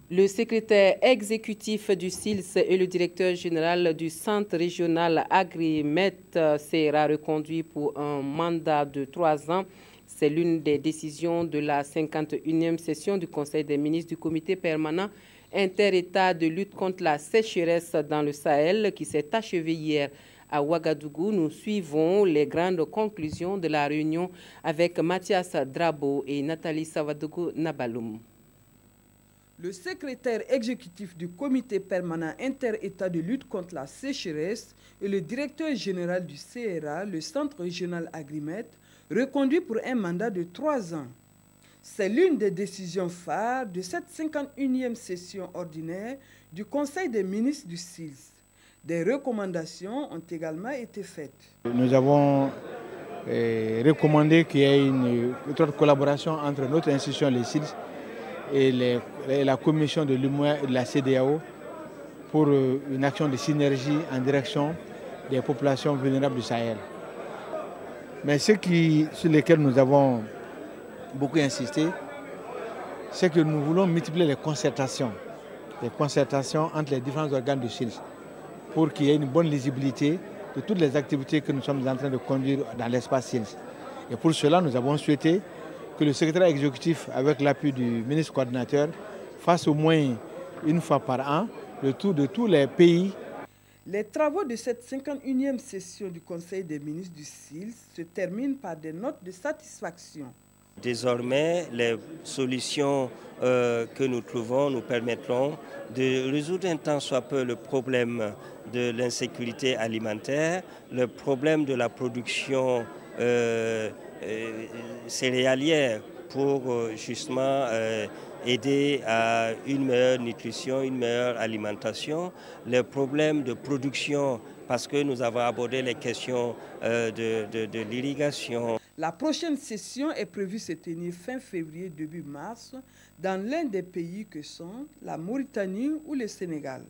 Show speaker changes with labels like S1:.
S1: Le secrétaire exécutif du SILS et le directeur général du Centre régional Agrimet sera reconduit pour un mandat de 3 ans. C'est l'une des décisions de la 51e session du Conseil des ministres du Comité permanent inter-État de lutte contre la sécheresse dans le Sahel qui s'est achevée hier à Ouagadougou. Nous suivons les grandes conclusions de la réunion avec Mathias Drabo et Nathalie Savadougou Nabaloum.
S2: Le secrétaire exécutif du Comité permanent inter-État de lutte contre la sécheresse et le directeur général du CRA, le Centre régional Agrimet, reconduit pour un mandat de 3 ans. C'est l'une des décisions phares de cette 51e session ordinaire du Conseil des ministres du SILS. Des recommandations ont également été faites.
S3: Nous avons recommandé qu'il y ait une étroite collaboration entre notre institution, le SILS, et la commission de l'UMOA et de la CEDEAO pour une action de synergie en direction des populations vulnérables du Sahel. Mais sur lesquels nous avons beaucoup insisté, c'est que nous voulons multiplier les concertations entre les différents organes du SILS pour qu'il y ait une bonne lisibilité de toutes les activités que nous sommes en train de conduire dans l'espace SILS. Et pour cela, nous avons souhaité que le secrétaire exécutif, avec l'appui du ministre coordinateur, fasse au moins une fois par an le tour de tous les pays.
S2: Les travaux de cette 51e session du Conseil des ministres du SILS se terminent par des notes de satisfaction.
S4: Désormais, les solutions que nous trouvons nous permettront de résoudre un tant soit peu le problème de l'insécurité alimentaire, le problème de la production céréalière pour justement aider à une meilleure nutrition, une meilleure alimentation, les problèmes de production parce que nous avons abordé les questions de l'irrigation.
S2: La prochaine session est prévue se tenir fin février, début mars, dans l'un des pays que sont la Mauritanie ou le Sénégal.